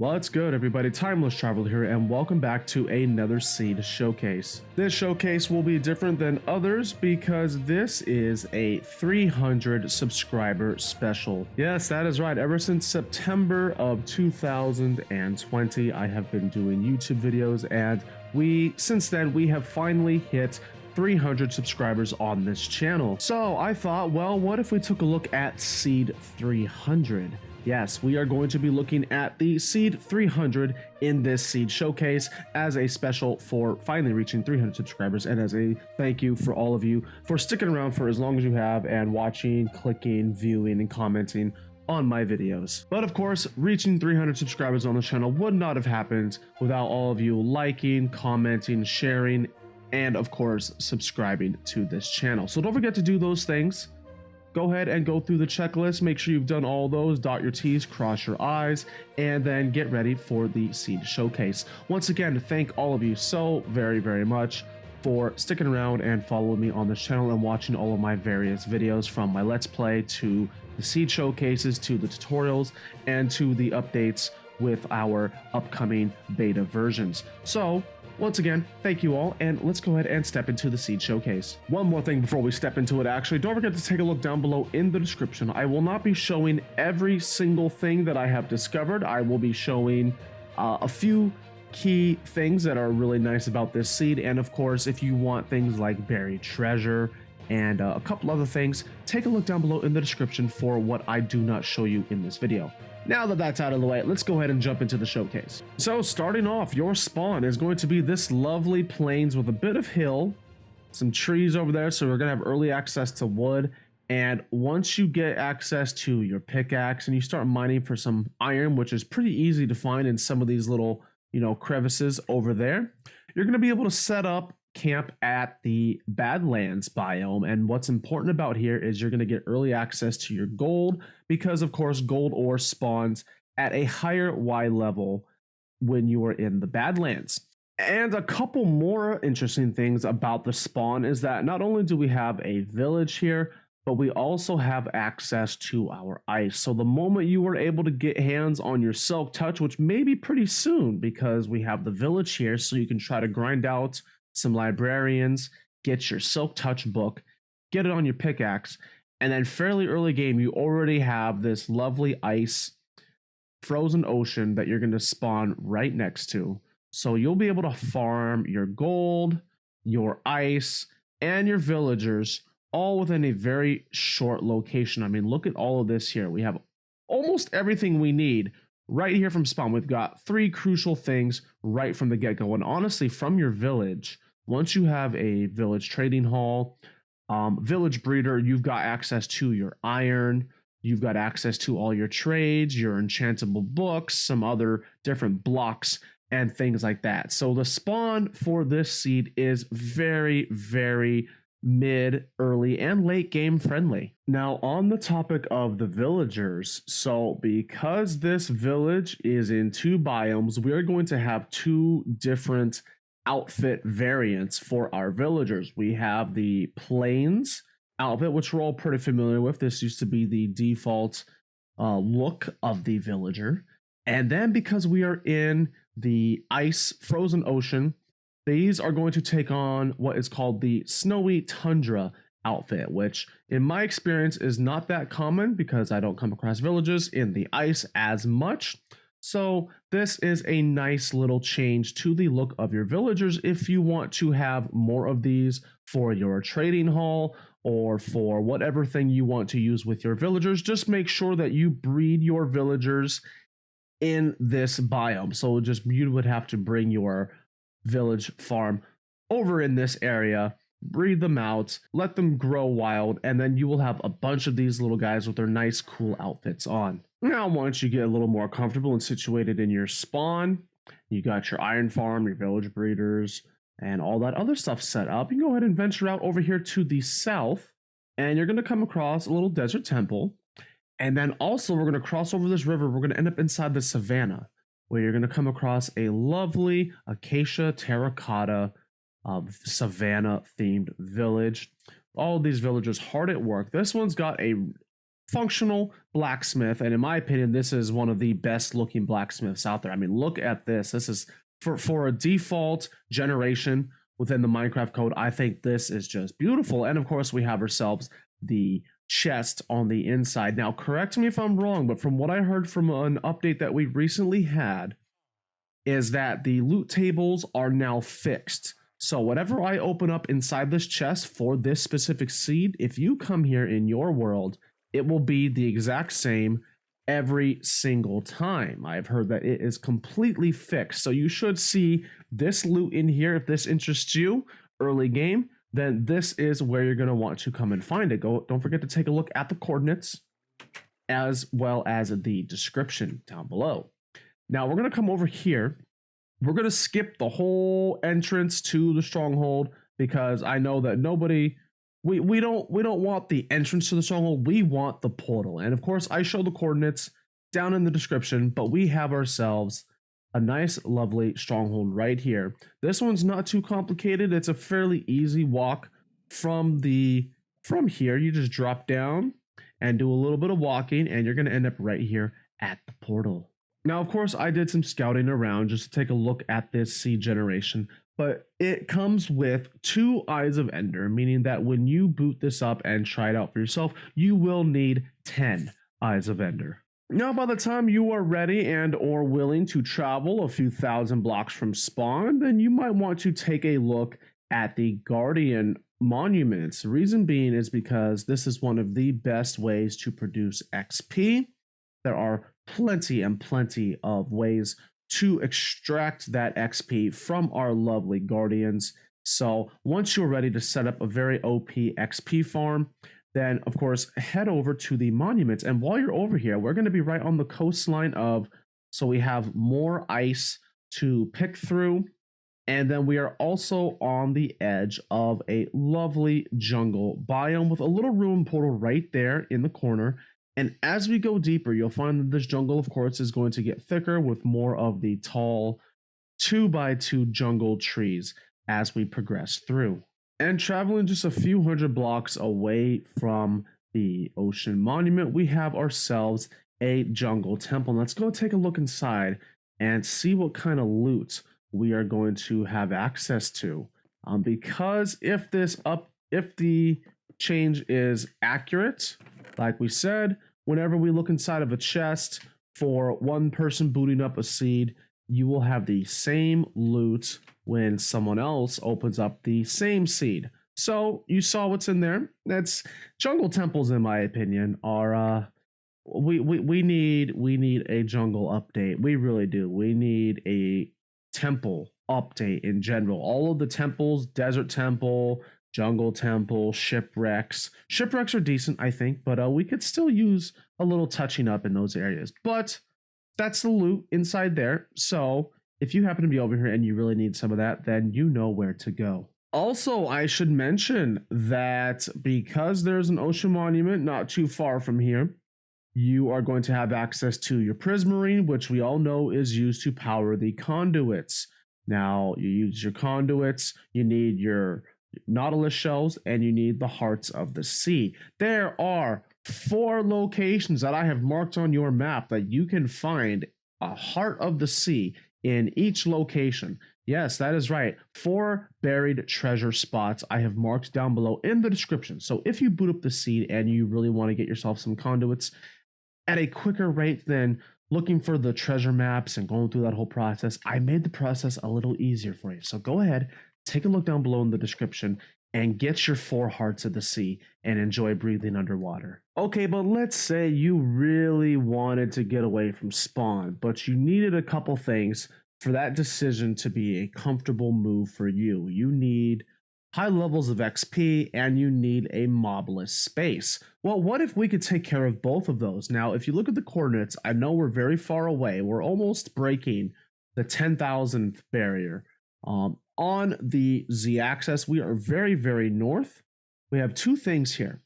Well, it's good, everybody. Timeless Traveler here, and welcome back to another Seed Showcase. This showcase will be different than others because this is a 300 subscriber special. Yes, that is right. Ever since September of 2020, I have been doing YouTube videos, and since then, we have finally hit 300 subscribers on this channel. So I thought, well, what if we took a look at Seed 300? Yes, we are going to be looking at the Seed 300 in this Seed Showcase as a special for finally reaching 300 subscribers, and as a thank you for all of you for sticking around for as long as you have and watching, clicking, viewing, and commenting on my videos. But of course, reaching 300 subscribers on the channel would not have happened without all of you liking, commenting, sharing, and of course, subscribing to this channel. So don't forget to do those things. Go ahead and go through the checklist. Make sure you've done all those, dot your T's, cross your I's, and then get ready for the Seed Showcase. Once again, thank all of you so very, very much for sticking around and following me on this channel and watching all of my various videos, from my Let's Play to the Seed Showcases to the tutorials and to the updates with our upcoming beta versions. So once again, thank you all, and let's go ahead and step into the Seed Showcase. One more thing before we step into it, actually, don't forget to take a look down below in the description. I will not be showing every single thing that I have discovered. I will be showing a few key things that are really nice about this seed, and of course, if you want things like buried treasure and a couple other things, take a look down below in the description for what I do not show you in this video. Now that that's out of the way, let's go ahead and jump into the showcase. So starting off, your spawn is going to be this lovely plains with a bit of hill, some trees over there, so we're going to have early access to wood. And once you get access to your pickaxe and you start mining for some iron, which is pretty easy to find in some of these little, crevices over there, you're going to be able to set up camp at the Badlands biome. And what's important about here is you're going to get early access to your gold, because of course gold ore spawns at a higher Y level when you are in the Badlands. And a couple more interesting things about the spawn is that not only do we have a village here, but we also have access to our ice. So the moment you are able to get hands on your Silk Touch, which may be pretty soon because we have the village here, so you can try to grind out some librarians, get your Silk Touch book, get it on your pickaxe, and then fairly early game, you already have this lovely ice frozen ocean that you're going to spawn right next to. So you'll be able to farm your gold, your ice, and your villagers all within a very short location. I mean, look at all of this here. We have almost everything we need right here from spawn. We've got 3 crucial things right from the get-go. And honestly, from your village, once you have a village trading hall, village breeder, you've got access to your iron, you've got access to all your trades, your enchantable books, some other different blocks, and things like that. So the spawn for this seed is very, very mid, early, and late game friendly. Now, on the topic of the villagers, so because this village is in 2 biomes, we are going to have 2 different outfit variants for our villagers. We have the plains outfit, which we're all pretty familiar with. This used to be the default look of the villager. And then because we are in the ice frozen ocean, these are going to take on what is called the snowy tundra outfit, which in my experience is not that common because I don't come across villages in the ice as much. So this is a nice little change to the look of your villagers if you want to have more of these for your trading hall or for whatever thing you want to use with your villagers. Just make sure that you breed your villagers in this biome. So you would have to bring your village farm over in this area, breed them out, let them grow wild, and then you will have a bunch of these little guys with their nice cool outfits on. Now once you get a little more comfortable and situated in your spawn, you got your iron farm, your village breeders, and all that other stuff set up, you can go ahead and venture out over here to the south, and you're going to come across a little desert temple. And then also we're going to cross over this river. We're going to end up inside the savannah, where you're going to come across a lovely acacia terracotta savannah themed village. All of these villagers hard at work. This one's got a functional blacksmith, and in my opinion, this is one of the best looking blacksmiths out there. I mean, look at this. This is for a default generation within the Minecraft code. I think this is just beautiful. And of course, we have ourselves the chest on the inside. Now, correct me if I'm wrong, but from what I heard from an update that we recently had, is that the loot tables are now fixed. So whatever I open up inside this chest for this specific seed, if you come here in your world, it will be the exact same every single time. I've heard that it is completely fixed. So you should see this loot in here. If this interests you early game, then this is where you're going to want to come and find it. Don't forget to take a look at the coordinates as well as the description down below. Now we're going to come over here. We're going to skip the whole entrance to the Stronghold because I know that we don't want the entrance to the Stronghold. We want the portal. And of course, I show the coordinates down in the description, but we have ourselves a nice, lovely Stronghold right here. This one's not too complicated. It's a fairly easy walk from here. You just drop down and do a little bit of walking, and you're going to end up right here at the portal. Now, of course, I did some scouting around just to take a look at this seed generation, but it comes with 2 Eyes of Ender, meaning that when you boot this up and try it out for yourself, you will need 10 Eyes of Ender. Now, by the time you are ready and or willing to travel a few thousand blocks from spawn, then you might want to take a look at the Guardian monuments. The reason being is because this is one of the best ways to produce XP. There are plenty and plenty of ways to extract that XP from our lovely Guardians. So once you're ready to set up a very OP XP farm, then of course head over to the monuments. And while you're over here, we're going to be right on the coastline so we have more ice to pick through. And then we are also on the edge of a lovely jungle biome with a little room portal right there in the corner. And as we go deeper, you'll find that this jungle, of course, is going to get thicker with more of the tall 2x2 jungle trees as we progress through. And traveling just a few hundred blocks away from the ocean monument, we have ourselves a jungle temple. Let's go take a look inside and see what kind of loot we are going to have access to. Because if the change is accurate, like we said, whenever we look inside of a chest for one person booting up a seed, you will have the same loot when someone else opens up the same seed. So you saw what's in there. That's jungle temples, in my opinion, are we need a jungle update. We really do. We need a temple update in general. All of the temples, desert temple, jungle temple, shipwrecks are decent, I think, but we could still use a little touching up in those areas. But that's the loot inside there. So if you happen to be over here and you really need some of that, then you know where to go. Also, I should mention that because there's an ocean monument not too far from here, you are going to have access to your prismarine, which we all know is used to power the conduits. Now, you use your conduits, you need your nautilus shells, and you need the hearts of the sea. There are 4 locations that I have marked on your map that you can find a heart of the sea in each location. Yes, that is right. 4 buried treasure spots I have marked down below in the description. So if you boot up the seed and you really want to get yourself some conduits at a quicker rate than looking for the treasure maps and going through that whole process, I made the process a little easier for you. So go ahead, take a look down below in the description and get your 4 hearts of the sea and enjoy breathing underwater. Okay, but let's say you really wanted to get away from spawn, but you needed a couple things for that decision to be a comfortable move for you. You need high levels of XP and you need a mobless space. Well, what if we could take care of both of those? Now, if you look at the coordinates, I know we're very far away. We're almost breaking the 10,000th barrier. On the z-axis, we are very, very north. We have 2 things here.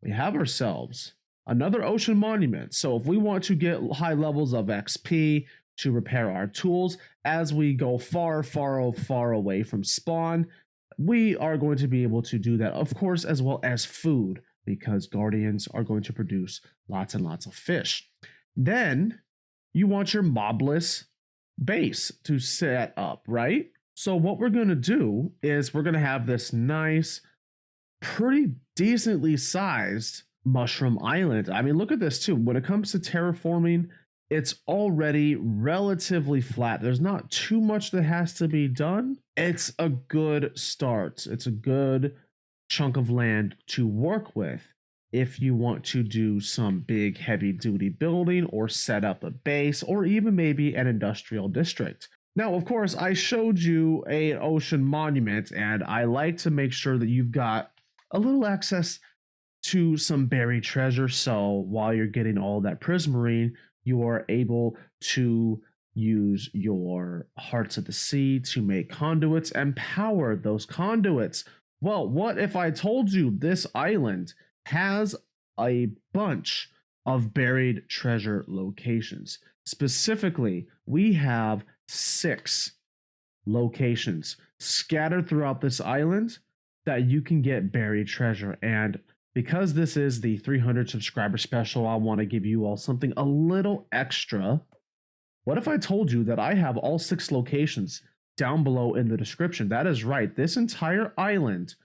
We have ourselves another ocean monument. So if we want to get high levels of XP to repair our tools as we go far, far away from spawn, we are going to be able to do that, of course, as well as food. because guardians are going to produce lots and lots of fish. Then you want your mobless base to set up, right? So what we're going to do is we're going to have this nice, pretty decently sized mushroom island. I mean, look at this too. When it comes to terraforming, it's already relatively flat. There's not too much that has to be done. It's a good start. It's a good chunk of land to work with if you want to do some big heavy duty building or set up a base or even maybe an industrial district. Now, of course, I showed you an ocean monument, and I like to make sure that you've got a little access to some buried treasure. So while you're getting all that prismarine, you are able to use your hearts of the sea to make conduits and power those conduits. Well, what if I told you this island has a bunch of buried treasure locations? Specifically, we have 6 locations scattered throughout this island that you can get buried treasure. And because this is the 300 subscriber special, I want to give you all something a little extra. What if I told you that I have all 6 locations down below in the description? That is right. This entire island,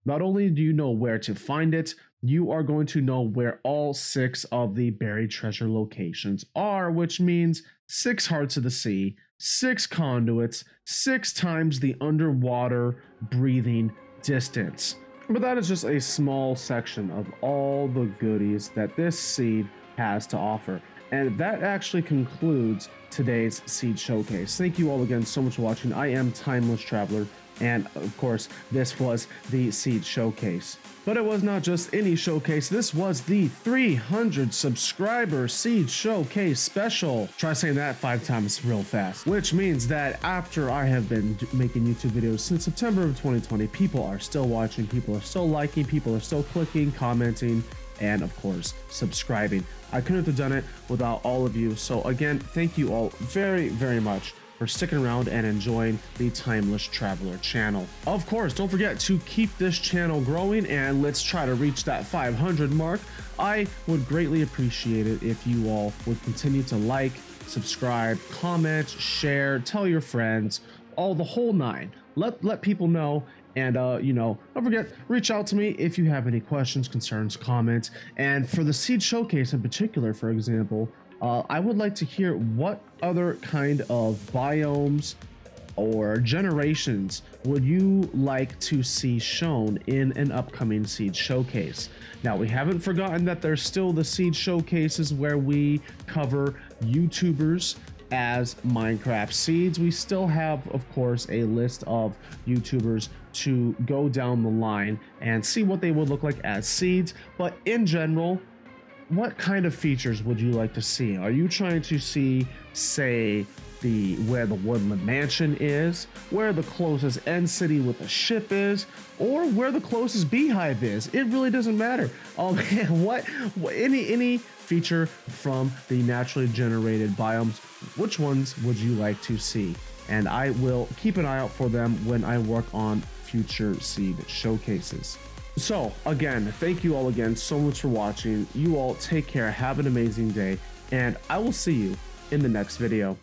not only do you know where to find it, you are going to know where all 6 of the buried treasure locations are, which means 6 hearts of the sea, 6 conduits, 6 times the underwater breathing distance. But that is just a small section of all the goodies that this seed has to offer. And that actually concludes today's seed showcase. Thank you all again so much for watching. I am Timeless Traveler, and of course, this was the seed showcase. But it was not just any showcase. This was the 300 subscriber seed showcase special. Try saying that 5 times real fast. Which means that after I have been making YouTube videos since September of 2020, people are still watching, people are still liking, people are still clicking, commenting, and of course, subscribing. I couldn't have done it without all of you. So again, thank you all very, very much for sticking around and enjoying the Timeless Traveler channel. Of course, don't forget to keep this channel growing, and let's try to reach that 500 mark. I would greatly appreciate it if you all would continue to like, subscribe, comment, share, tell your friends, all the whole 9. Let people know. And don't forget, reach out to me if you have any questions, concerns, comments. And for the seed showcase in particular, for example, I would like to hear what other kind of biomes or generations would you like to see shown in an upcoming seed showcase. Now, we haven't forgotten that there's still the seed showcases where we cover YouTubers as Minecraft seeds. We still have, of course, a list of YouTubers to go down the line and see what they would look like as seeds. But in general, what kind of features would you like to see? Are you trying to see, say, where the Woodland Mansion is, where the closest end city with a ship is, or where the closest beehive is? It really doesn't matter. Any feature from the naturally generated biomes, which ones would you like to see? And I will keep an eye out for them when I work on future seed showcases. So again, thank you all again so much for watching. You all take care, have an amazing day, and I will see you in the next video.